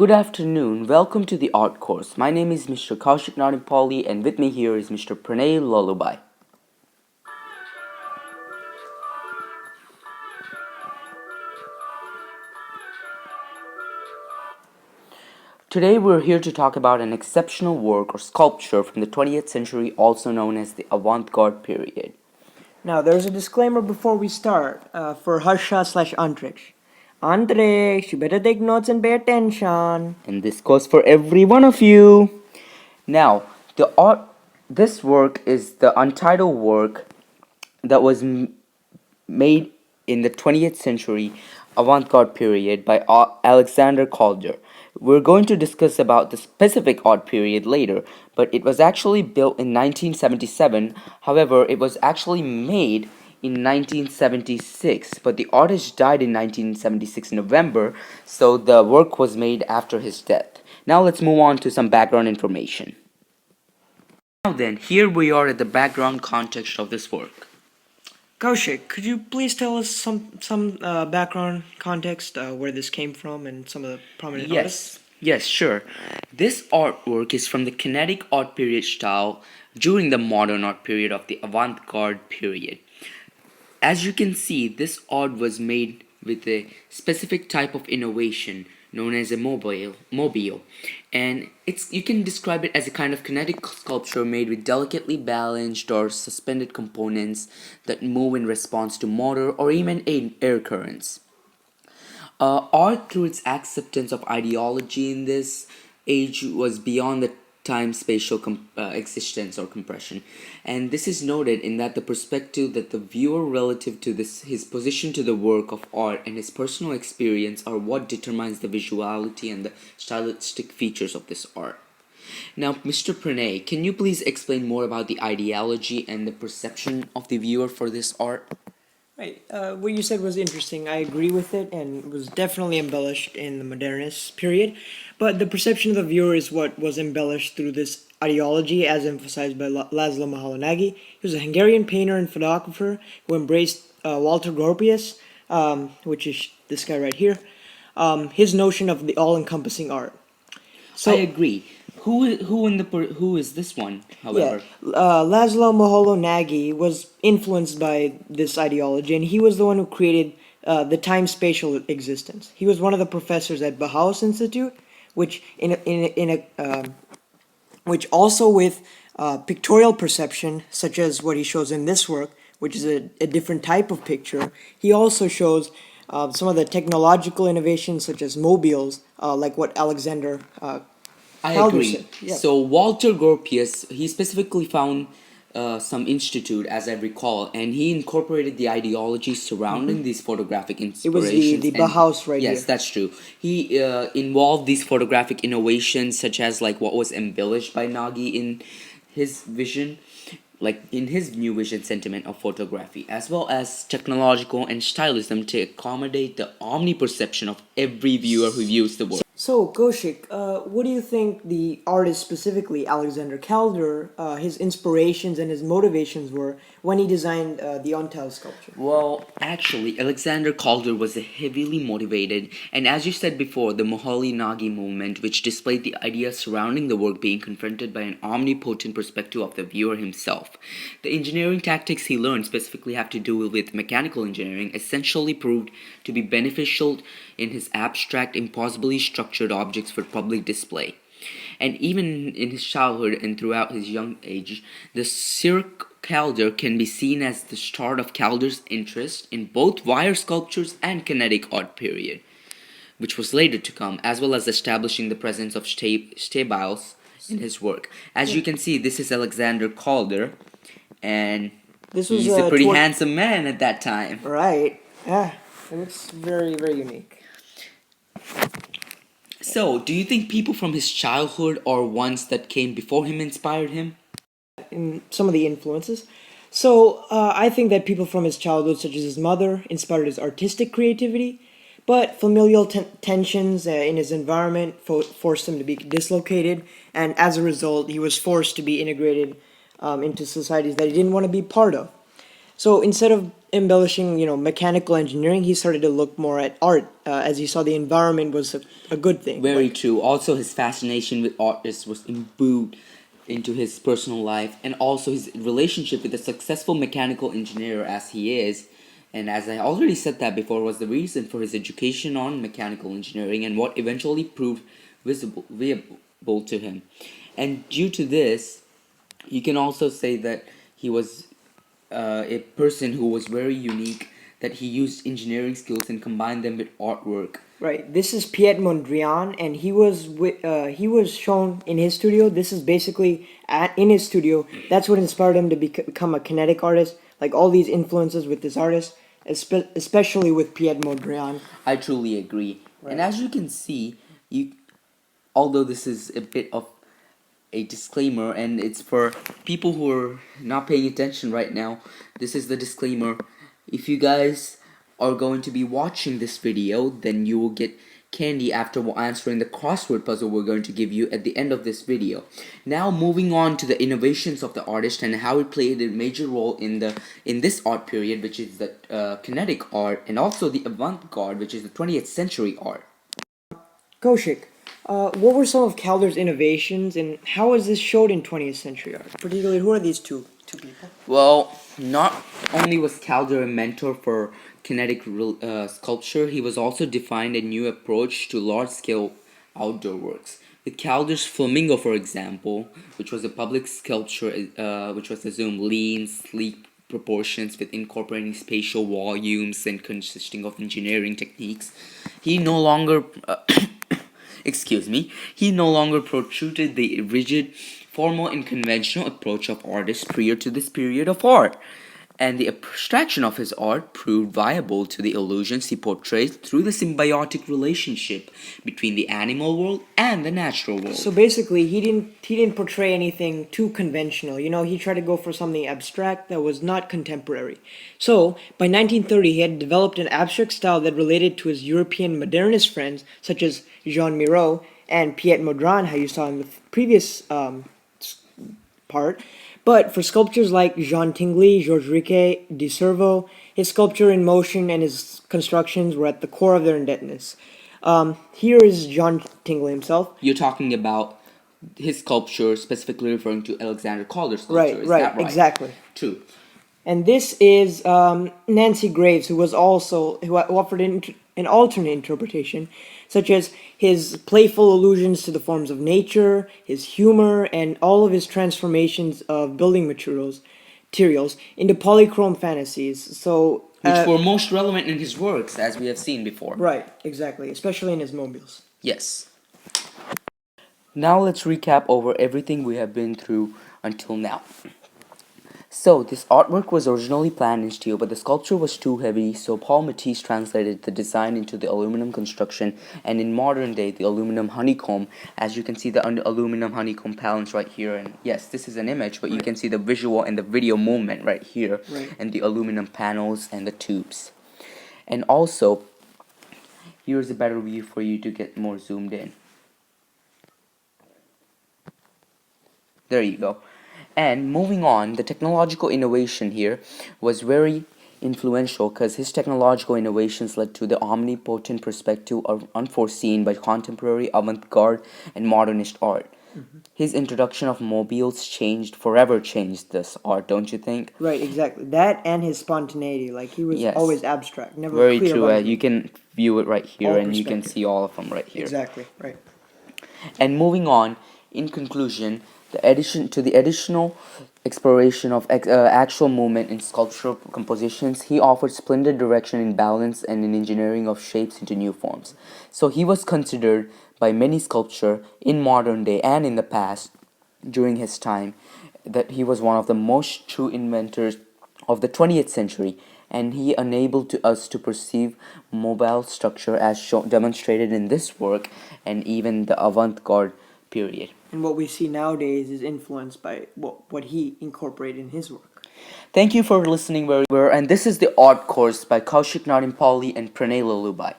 Good afternoon. Welcome to the art course. My name is Mr. Kaushik Pali, and with me here is Mr. Pranay Lullaby. Today we're here to talk about an exceptional work or sculpture from the 20th century, also known as the Avant-Garde period. Now, there's a disclaimer before we start for Harsha/Antriksh. Antriksh, you better take notes and pay attention. And this goes for every one of you. Now, this work is the Untitled work that was made in the 20th century avant-garde period by Alexander Calder. We're going to discuss about the specific art period later, but it was actually built in 1977. However, it was actually made in 1976, but the artist died in 1976 November, so the work was made after his death. Now let's move on to some background information. Now then, here we are at the background context of this work. Kaushik, could you please tell us some background context where this came from and some of the prominent artists? Yes, sure. This artwork is from the kinetic art period style during the modern art period of the avant-garde period. As you can see, this art was made with a specific type of innovation known as a mobile, and you can describe it as a kind of kinetic sculpture made with delicately balanced or suspended components that move in response to motor or even air currents. Art, through its acceptance of ideology in this age, was beyond the time-spatial existence or compression, and this is noted in that the perspective that the viewer relative to his position to the work of art and his personal experience are what determines the visuality and the stylistic features of this art. Now, Mr. Pranay, can you please explain more about the ideology and the perception of the viewer for this art? Right. What you said was interesting. I agree with it, and it was definitely embellished in the modernist period. But the perception of the viewer is what was embellished through this ideology, as emphasized by Laszlo Moholy-Nagy. He was a Hungarian painter and photographer who embraced Walter Gropius, which is this guy right here, his notion of the all-encompassing art. I agree. Who is this one? However, Laszlo Moholy-Nagy was influenced by this ideology, and he was the one who created the time-spatial existence. He was one of the professors at Bauhaus Institute, which which also with pictorial perception, such as what he shows in this work, which is a different type of picture. He also shows some of the technological innovations, such as mobiles, like what Alexander I Calder agree. said. Yeah. So Walter Gropius, he specifically found some institute, as I recall, and he incorporated the ideology surrounding these photographic It was inspirations. the Bauhaus right here. Yes, that's true. He involved these photographic innovations, such as like what was embellished by Nagy in his vision, like in his new vision sentiment of photography, as well as technological and stylism to accommodate the omniperception of every viewer who views the work. So, Kaushik, what do you think the artist, specifically Alexander Calder, his inspirations and his motivations were when he designed the Untitled sculpture? Well, actually, Alexander Calder was heavily motivated, and as you said before, the Moholy-Nagy movement, which displayed the ideas surrounding the work being confronted by an omnipotent perspective of the viewer himself. The engineering tactics he learned specifically have to do with mechanical engineering, essentially proved to be beneficial in his abstract, impossibly structured objects for public display. And even in his childhood and throughout his young age, the Cirque Calder can be seen as the start of Calder's interest in both wire sculptures and kinetic art period, which was later to come, as well as establishing the presence of stabiles in his work. As you can see, this is Alexander Calder, and he's a pretty handsome man at that time. Right. Yeah. It looks very, very unique. So, do you think people from his childhood or ones that came before him inspired him? In some of the influences. So, I think that people from his childhood, such as his mother, inspired his artistic creativity, but familial tensions in his environment forced him to be dislocated, and as a result, he was forced to be integrated into societies that he didn't want to be part of. So, instead of embellishing, mechanical engineering, he started to look more at art, as he saw the environment was a good thing. Very true. Also, his fascination with artists was imbued into his personal life, and also his relationship with a successful mechanical engineer as he is. And as I already said that before, was the reason for his education on mechanical engineering and what eventually proved viable to him. And due to this, you can also say that he was a person who was very unique, that he used engineering skills and combined them with artwork. Right. This is Piet Mondrian, and he was shown in his studio. This is basically in his studio. That's what inspired him to become a kinetic artist. Like all these influences with this artist, especially with Piet Mondrian. I truly agree. Right. And as you can see, although this is a bit of a disclaimer and it's for people who are not paying attention right now, this is the disclaimer. If you guys are going to be watching this video, then you will get candy after answering the crossword puzzle we're going to give you at the end of this video. Now moving on to the innovations of the artist and how it played a major role in this art period, which is the kinetic art, and also the avant-garde, which is the 20th century art. Kaushik, what were some of Calder's innovations, and how was this showed in 20th century art? Particularly, who are these two people? Well, not only was Calder a mentor for kinetic sculpture, he was also defined a new approach to large-scale outdoor works. With Calder's Flamingo, for example, which was a public sculpture which was assumed lean, sleek proportions with incorporating spatial volumes and consisting of engineering techniques, he no longer he no longer protruded the rigid, formal and conventional approach of artists prior to this period of art, and the abstraction of his art proved viable to the illusions he portrayed through the symbiotic relationship between the animal world and the natural world. So basically, he didn't portray anything too conventional. He tried to go for something abstract that was not contemporary. So by 1930, he had developed an abstract style that related to his European modernist friends, such as Jean Miro and Piet Mondrian, how you saw in the previous part. But for sculptures like Jean Tinguely, Georges Riquet, De Cerveau, his sculpture in motion and his constructions were at the core of their indebtedness. Here is Jean Tinguely himself. You're talking about his sculpture, specifically referring to Alexander Calder's sculpture. Right, is that right? Exactly. True. And this is Nancy Graves, who offered an alternate interpretation, such as his playful allusions to the forms of nature, his humor, and all of his transformations of building materials into polychrome fantasies. So which were most relevant in his works, as we have seen before. Right, exactly, especially in his mobiles. Yes. Now let's recap over everything we have been through until now. So, this artwork was originally planned in steel, but the sculpture was too heavy, so Paul Matisse translated the design into the aluminum construction, and in modern day, the aluminum honeycomb. As you can see the aluminum honeycomb panels right here, and yes, this is an image, but you can see the visual and the video movement right here, and the aluminum panels and the tubes. And also, here's a better view for you to get more zoomed in. There you go. And moving on, the technological innovation here was very influential because his technological innovations led to the omnipotent perspective of unforeseen by contemporary avant-garde and modernist art. His introduction of mobiles forever changed this art, don't you think? Right, exactly. That and his spontaneity, like he was always abstract, never very clear. True. You can view it right here, All and you can see all of them right here. Exactly, right. And moving on, in conclusion, the additional exploration of actual movement in sculptural compositions, he offered splendid direction in balance and in engineering of shapes into new forms. So he was considered by many sculptors in modern day and in the past, during his time, that he was one of the most true inventors of the 20th century, and he enabled us to perceive mobile structure as demonstrated in this work and even the avant-garde period. And what we see nowadays is influenced by what he incorporated in his work. Thank you for listening, and this is the Art Course by Kaushik Narimpali and Pranay and Kaushik.